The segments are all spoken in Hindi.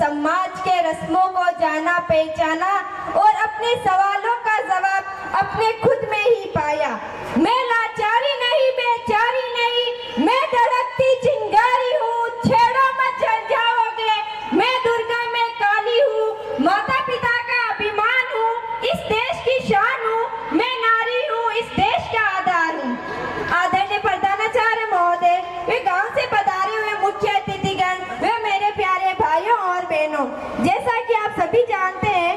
समाज के रस्मों को जाना पहचाना और अपने सवालों का जवाब अपने खुद में ही पाया। मैं लाचारी नहीं, बेचारी नहीं, मैं धड़कती चिंगारी हूँ, छेड़ो मत जल जाओगे। मैं दुर्गा में काली हूँ, माता पिता का अभिमान हूँ, इस देश की शान हूँ, मैं नारी हूँ, इस देश का आधार हूँ। आदरणीय प्रधानाचार्य महोदय, वे गांव से पधारे हुए मुख्य अतिथिगण, वे मेरे प्यारे भाइयों और बहनों, जैसा कि आप सभी जानते हैं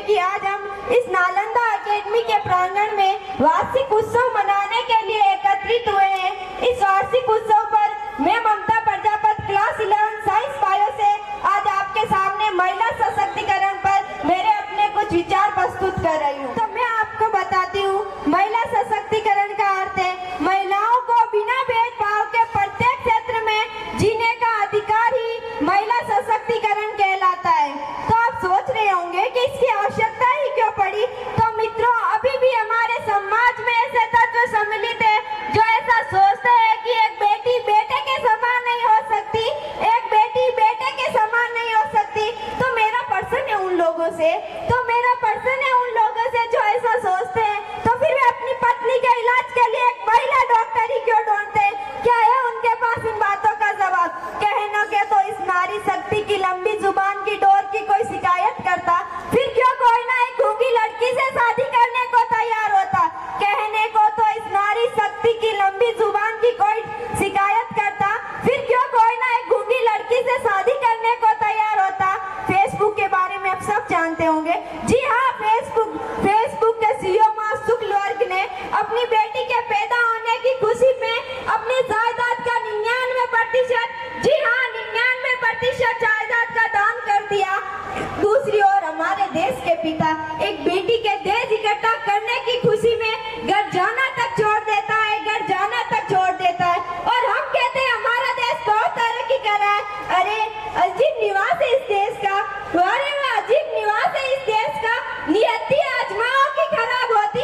कि आज हम इस नालंदा अकेडमी के प्रांगण में वार्षिक उत्सव मनाने के लिए एकत्रित हुए हैं। इस वार्षिक उत्सव पर मैं ममता प्रजापति क्लास 11 साइंस बायो से आज आपके सामने महिला सशक्तिकरण पर मेरे अपने कुछ विचार प्रस्तुत कर रही हूँ। तो मैं आपको बताती हूँ, महिला सशक्तिकरण का अर्थ है महिलाओं को बिना भेदभाव के प्रत्येक क्षेत्र में जीने का अधिकार ही महिला सशक्तिकरण कहलाता है। तो आप सोच रहे होंगे कि इसकी आवश्यकता ही क्यों पड़ी। तो मित्रों, अभी भी हमारे समाज में ऐसे तत्व सम्मिलित है जो ऐसा सोचते हैं कि एक बेटी बेटे के समान नहीं हो सकती, एक बेटी बेटे के समान नहीं हो सकती। तो मेरा प्रश्न है उन लोगों से जो ऐसा सोचते हैं, तो फिर वे अपनी पत्नी के इलाज के लिए एक महिला डॉक्टर ही क्यों ढूंढते हैं? क्या है उनके पास इन बातों का जवाब? कहने के तो इस नारी शक्ति की लंबी जुबान की डोर की कोई शिकायत करता, फिर क्यों कोई ना एक गूंगी लड़की से शादी करने को तैयार होता? कहने को तो इस नारी शक्ति की लंबी जुबान की कोई शिकायत करता, फिर क्यों कोई ना एक गूंगी लड़की से शादी करने को तैयार होता? फेसबुक के बारे में आप सब जानते होंगे। जी हाँ, फेसबुक के सीईओ मार्क जुकरबर्ग ने अपनी बेटी के पैदा होने की खुशी में अपनी जायदाद का 99%, जी हाँ 99% जायदाद का दान कर दिया। दूसरी ओर हमारे देश के पिता एक बेटी के दहेज इकट्ठा करने की खुशी में घर जाना तक छोड़ देता है, और हम कहते हैं हमारा देश बहुत तरक्की कर रहा है। अरे अजीब निवास है इस देश का, अजीब निवास है इस देश का। नियति आजमाओं की खराब होती,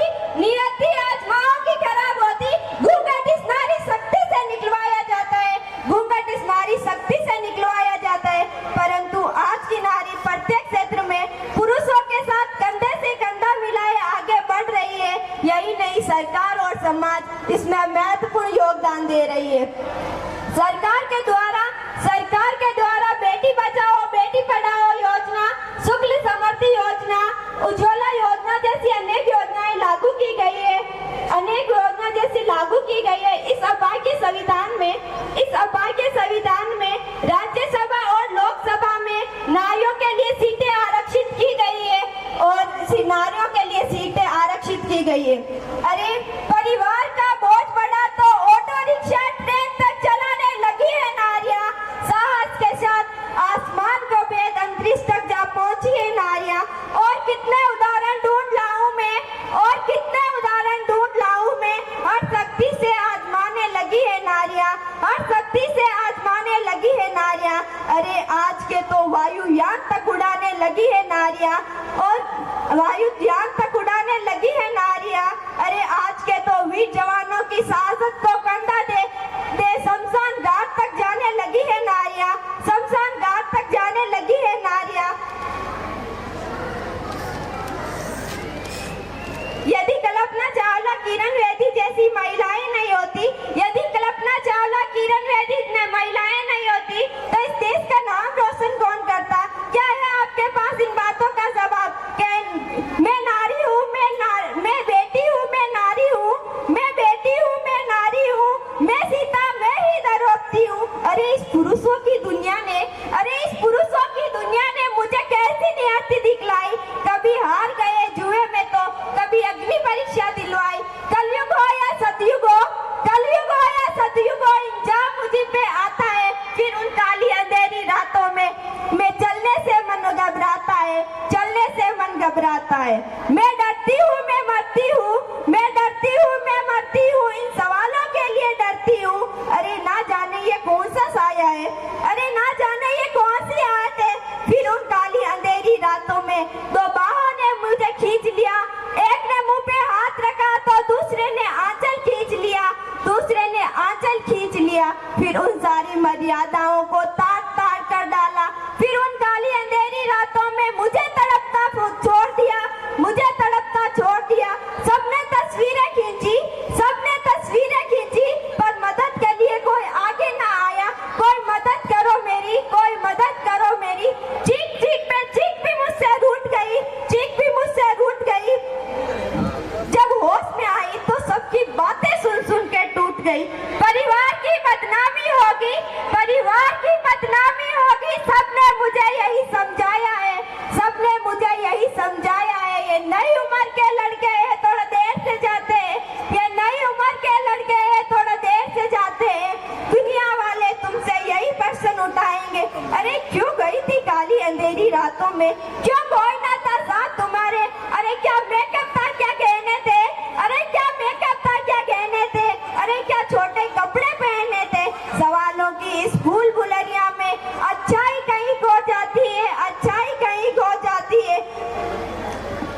घूंघट इस नारी शक्ति से निकलवाया जाता है, परंतु आज की नारी प्रत्येक क्षेत्र में पुरुषों के साथ कंधे से कंधा मिलाए आगे बढ़ रही है। यही नहीं, सरकार और समाज इसमें महत्वपूर्ण योगदान दे रही है। सरकार के द्वारा बेटी बचाओ बेटी पढ़ाओ योजना, शुक्ल समृद्धि योजना, उज्ज्वला योजना जैसी अनेक योजनाएं लागू की गई है। इस अभाग्य संविधान में राज्यसभा और लोकसभा में नारियों के लिए सीटें आरक्षित की गई है अरे परिवार का बोझ बढ़ा तो ऑटो रिक्शा ट्रेन तक चलाने लगी है नारियां। साहस के साथ आसमान को भेद अंतरिक्ष तक जा पहुंची है नारियां। और कितने उदाहरण ढूंढ लाऊं मैं, हर शक्ति से आजमाने लगी है नारियां, अरे आज के तो वायुयान तक उड़ाने लगी है नारियां, अरे आज के तो वीर जवानों की शहादत को कंधा दे शमशान घाट तक जाने लगी है नारियां, यदि कल्पना चावला, किरण बेदी जैसी महिलाएं नहीं होती, तो इस देश का नाम रोशन कौन करता? क्या है आपके पास इन बातों का जवाब? मैं नारी हूँ, मैं बेटी हूँ, मैं नारी हूँ, मैं सीता, मैं ही द्रौपदी हूँ। अरे इस पुरुषों की दुनिया ने मुझे कैसी नियति दिखलाई। कभी हार गए जुए में तो कभी अग्नि परीक्षा दिलवाई। कलयुग हो या सतयुग हो, इंजाम मुझी पे आता है। फिर उन काली अंधेरी रातों में चलने से मन घबराता है। मैं डरती हूँ, मैं मरती हूँ, इन सवालों के लिए डरती हूँ। अरे ना जाने ये कौन सा साया है, कौन सी आयत है। फिर उन काली अंधेरी रातों में दो बाहों ने मुझे खींच लिया, एक ने मुंह पे हाथ रखा तो दूसरे ने आंचल खींच लिया, फिर उन सारी मर्यादाओं को ताड़ कर डाला। फिर उन काली अंधेरी रातों में मुझे तड़पता छोड़ दिया, मुझे तड़पता छोड़ दिया। सबने तस्वीरें खींची, सबने तस्वीरें खींची, पर मदद के लिए कोई आगे ना आया। कोई मदद करो मेरी, कोई मदद करो मेरी। चीख चीख पे चीख भी मुझसे रूठ गई, चीख भी मुझसे रूठ गई। जब होश में आई तो सबकी बातें सुन सुन के टूट गई। परिवार की बदनामी होगी, परिवार की बदनामी होगी। सबने मुझे यही समझाया है, सबने मुझे यही समझाया है। ये नई उम्र के लड़के हैं, थोड़ा देर से जाते हैं। ये नई उम्र के लड़के हैं, थोड़ा देर से जाते हैं। दुनिया वाले तुमसे यही प्रश्न उठाएंगे, अरे क्यों गई थी काली अंधेरी रातों में, क्यों कोई ना था साथ तुम्हारे। अरे क्या मेकअप था, क्या गहने थे, अरे क्या मेकअप था, क्या गहने थे, अरे क्या छोटे कपड़े पहने थे। सवालों की इस भूल भुलैया में अच्छाई कहीं खो जाती है, अच्छाई कहीं खो जाती है।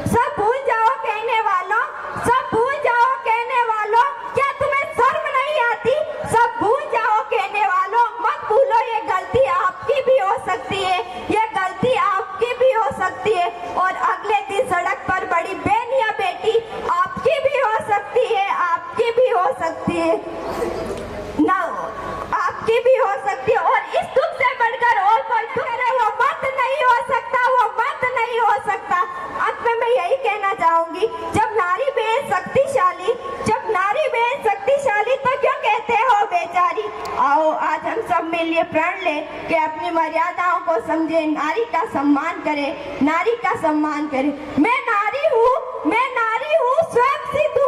सब भूल जाओ कहने वालों, सब भूल जाओ कहने वालों, क्या तुम्हें शर्म नहीं आती। सब भूल जाओ कहने वालों, मत भूलो ये गलती आपकी भी हो सकती है, ये गलती आपकी भी हो सकती है। और अगले दिन सड़क पर बड़ी बहन या बेटी आपकी भी हो सकती है, आपकी भी हो सकती है ना, आपकी भी हो सकती है। और इस दुख से बढ़कर और कोई दुख है वो मत नहीं हो सकता, वो मत नहीं हो सकता। अंत में मैं यही कहना चाहूंगी, जब नारी बेहद शक्तिशाली, जब नारी बेहद शक्तिशाली तो क्यों कहते हो बेचारी। आओ आज हम सब मिलिए प्रण ले कि अपनी मर्यादाओं को समझे, नारी का सम्मान करे, नारी का सम्मान करे। मैं नारी हूँ, मैं नारी हूँ, स्वयं सिद्ध